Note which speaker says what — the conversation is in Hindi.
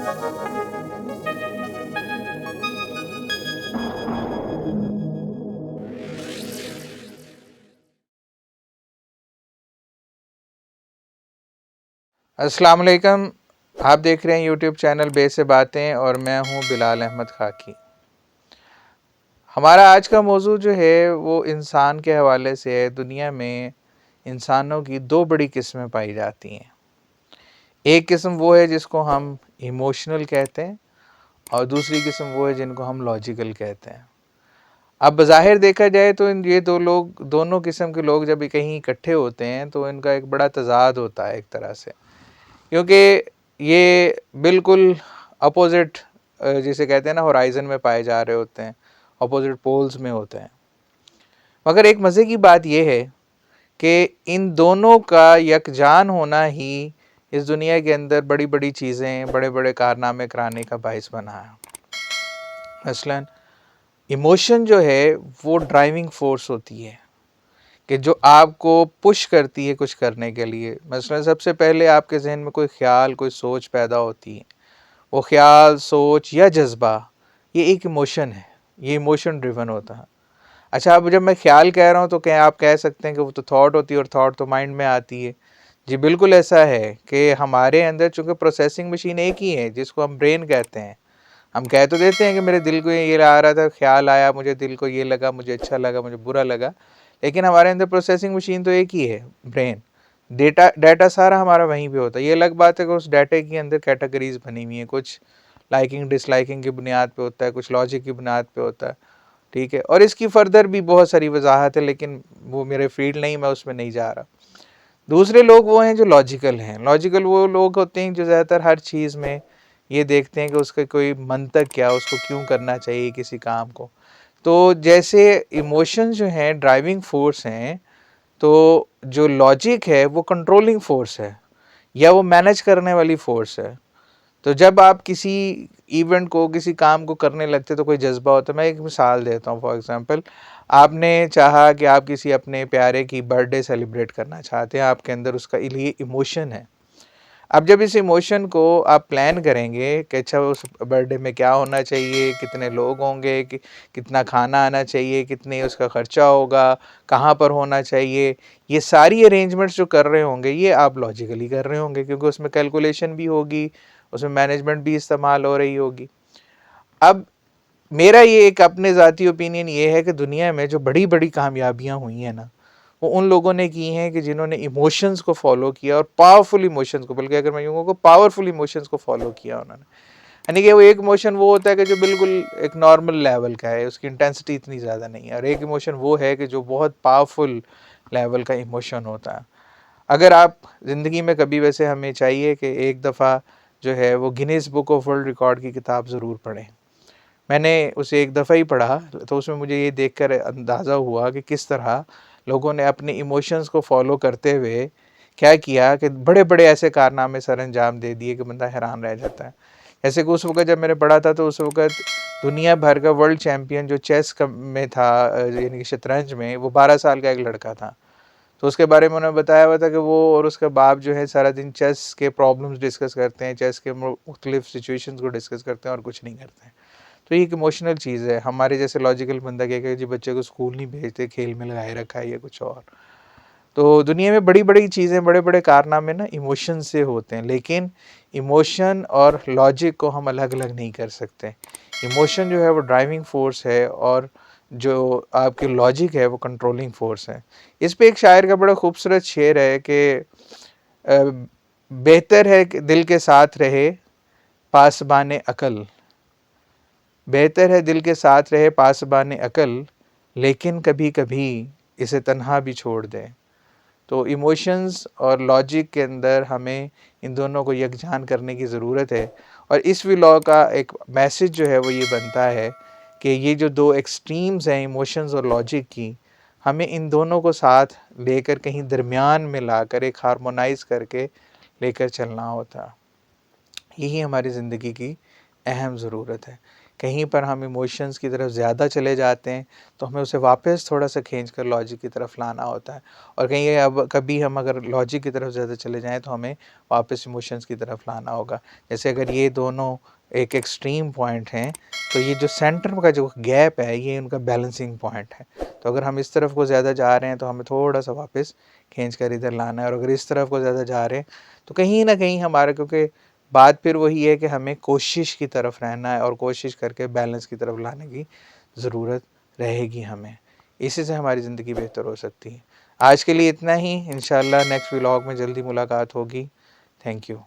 Speaker 1: अस्सलाम वालेकुम। आप देख रहे हैं यूट्यूब चैनल बे से बातें और मैं हूं बिलाल अहमद खाकी। हमारा आज का मौजू जो है वो इंसान के हवाले से है। दुनिया में इंसानों की दो बड़ी किस्में पाई जाती हैं। एक किस्म वो है जिसको हम इमोशनल कहते हैं और दूसरी किस्म वो है जिनको हम लॉजिकल कहते हैं। अब बज़ाहिर देखा जाए तो ये दोनों किस्म के लोग जब कहीं इकट्ठे होते हैं तो इनका एक बड़ा तज़ाद होता है एक तरह से, क्योंकि ये बिल्कुल अपोजिट जिसे कहते हैं ना होराइज़न में पाए जा रहे होते हैं, अपोजिट पोल्स में होते हैं। मगर एक मज़े की बात यह है कि इन दोनों का यकजान होना ही इस दुनिया के अंदर बड़ी बड़ी चीज़ें, बड़े बड़े कारनामे कराने का बाइस बना है। मसलन इमोशन जो है वो ड्राइविंग फोर्स होती है कि जो आपको पुश करती है कुछ करने के लिए। मसलन सबसे पहले आपके जहन में कोई ख्याल, कोई सोच पैदा होती है। वो ख्याल, सोच या जज्बा ये एक इमोशन है, ये इमोशन ड्रिवन होता है। अच्छा, अब जब मैं ख्याल कह रहा हूँ तो क्या आप कह सकते हैं कि वो तो थॉट होती है और थॉट तो माइंड में आती है। जी बिल्कुल ऐसा है कि हमारे अंदर चूँकि प्रोसेसिंग मशीन एक ही है जिसको हम ब्रेन कहते हैं। हम कह तो देते हैं कि मेरे दिल को ये आ रहा था, ख्याल आया, मुझे दिल को ये लगा, मुझे अच्छा लगा, मुझे बुरा लगा, लेकिन हमारे अंदर प्रोसेसिंग मशीन तो एक ही है, ब्रेन। डाटा सारा हमारा वहीं पे होता है। ये अलग बात है कि उस डाटे के अंदर कैटेगरीज बनी हुई हैं, कुछ लाइकिंग डिसलाइकिंग की बुनियाद पे होता है, कुछ लॉजिक की बुनियाद पे होता है, ठीक है। और इसकी फर्दर भी बहुत सारी वजाहत है, लेकिन वो मेरे फील्ड नहीं, मैं उसमें नहीं जा रहा। दूसरे लोग वो हैं जो लॉजिकल हैं। लॉजिकल वो लोग होते हैं जो ज़्यादातर हर चीज़ में ये देखते हैं कि उसका कोई मंतक क्या, उसको क्यों करना चाहिए किसी काम को। तो जैसे इमोशंस जो हैं ड्राइविंग फोर्स हैं, तो जो लॉजिक है वो कंट्रोलिंग फोर्स है या वो मैनेज करने वाली फोर्स है। तो जब आप किसी इवेंट को, किसी काम को करने लगते तो कोई जज्बा होता है। मैं एक मिसाल देता हूँ। फॉर एग्जांपल, आपने चाहा कि आप किसी अपने प्यारे की बर्थडे सेलिब्रेट करना चाहते हैं, आपके अंदर उसका लिए इमोशन है। अब जब इस इमोशन को आप प्लान करेंगे कि अच्छा उस बर्थडे में क्या होना चाहिए, कितने लोग होंगे, कि कितना खाना आना चाहिए, कितने उसका खर्चा होगा, कहाँ पर होना चाहिए, ये सारी अरेंजमेंट्स जो कर रहे होंगे ये आप लॉजिकली कर रहे होंगे, क्योंकि उसमें कैलकुलेशन भी होगी, उसमें मैनेजमेंट भी इस्तेमाल हो रही होगी। अब मेरा ये एक अपने ज़ाती ओपिनियन ये है कि दुनिया में जो बड़ी बड़ी कामयाबियाँ हुई हैं ना, वो उन लोगों ने की हैं कि जिन्होंने इमोशंस को फॉलो किया, और पावरफुल इमोशंस को, बल्कि अगर मैं यूँ कहूँ पावरफुल इमोशंस को फॉलो किया उन्होंने। यानी कि वो एक इमोशन वो होता है कि जो बिल्कुल एक नॉर्मल लेवल का है, उसकी इंटेंसिटी इतनी ज़्यादा नहीं है, और एक इमोशन वो है कि जो बहुत पावरफुल लेवल का इमोशन होता है। अगर आप ज़िंदगी में कभी, वैसे हमें चाहिए कि एक दफ़ा जो है वो Guinness book of world record की किताब ज़रूर पढ़ें। मैंने उसे एक दफ़ा ही पढ़ा तो उसमें मुझे ये देखकर अंदाज़ा हुआ कि किस तरह लोगों ने अपने इमोशंस को फॉलो करते हुए क्या किया कि बड़े बड़े ऐसे कारनामे सर अंजाम दे दिए कि बंदा हैरान रह जाता है। जैसे कि उस वक्त जब मैंने पढ़ा था तो उस वक्त दुनिया भर का वर्ल्ड चैम्पियन जो चेस में था, यानी कि शतरंज में, वो 12 साल का एक लड़का था। तो उसके बारे में उन्होंने बताया हुआ था कि वो और उसका बाप जो है सारा दिन चेस के प्रॉब्लम्स डिस्कस करते हैं, चेस के मुख्तलिफ सिचुएशंस को डिस्कस करते हैं और कुछ नहीं करते हैं। तो ये एक इमोशनल चीज़ है। हमारे जैसे लॉजिकल बंदा कहेगा जी बच्चे को स्कूल नहीं भेजते, खेल में लगाए रखा है या कुछ और। तो दुनिया में बड़ी बड़ी चीज़ें, बड़े बड़े कारनामे ना इमोशन से होते हैं, लेकिन इमोशन और लॉजिक को हम अलग अलग नहीं कर सकते। इमोशन जो है वो ड्राइविंग फोर्स है और जो आपकी लॉजिक है वो कंट्रोलिंग फोर्स है। इस पे एक शायर का बड़ा खूबसूरत शेर है कि बेहतर है कि दिल के साथ रहे पासबाने अकल, बेहतर है दिल के साथ रहे पासबान अकल, लेकिन कभी कभी इसे तन्हा भी छोड़ दें। तो इमोशंस और लॉजिक के अंदर हमें इन दोनों को यकजान करने की ज़रूरत है। और इस व्लॉग का एक मैसेज जो है वो ये बनता है कि ये जो दो एक्सट्रीम्स हैं इमोशंस और लॉजिक की, हमें इन दोनों को साथ लेकर कहीं दरमियान में लाकर एक हार्मोनाइज़ करके लेकर चलना होता। यही हमारी ज़िंदगी की अहम ज़रूरत है। कहीं पर हम इमोशंस की तरफ ज़्यादा चले जाते हैं तो हमें उसे वापस थोड़ा सा खींच कर लॉजिक की तरफ लाना होता है। और कहीं अब कभी हम अगर लॉजिक की तरफ ज़्यादा चले जाएँ तो हमें वापस इमोशंस की तरफ लाना होगा। जैसे अगर ये दोनों एक एक्सट्रीम पॉइंट हैं, तो ये जो सेंटर का जो गैप है ये उनका बैलेंसिंग पॉइंट है। तो अगर हम इस तरफ को ज़्यादा जा रहे हैं तो हमें थोड़ा सा वापस खींच कर इधर लाना है, और अगर इस तरफ को ज़्यादा जा रहे हैं तो कहीं न कहीं हमारा, क्योंकि बात फिर वही है कि हमें कोशिश की तरफ रहना है और कोशिश करके बैलेंस की तरफ लाने की ज़रूरत रहेगी हमें। इसी से हमारी ज़िंदगी बेहतर हो सकती है। आज के लिए इतना ही, इंशाअल्लाह नेक्स्ट व्लॉग में जल्दी मुलाकात होगी। Thank you.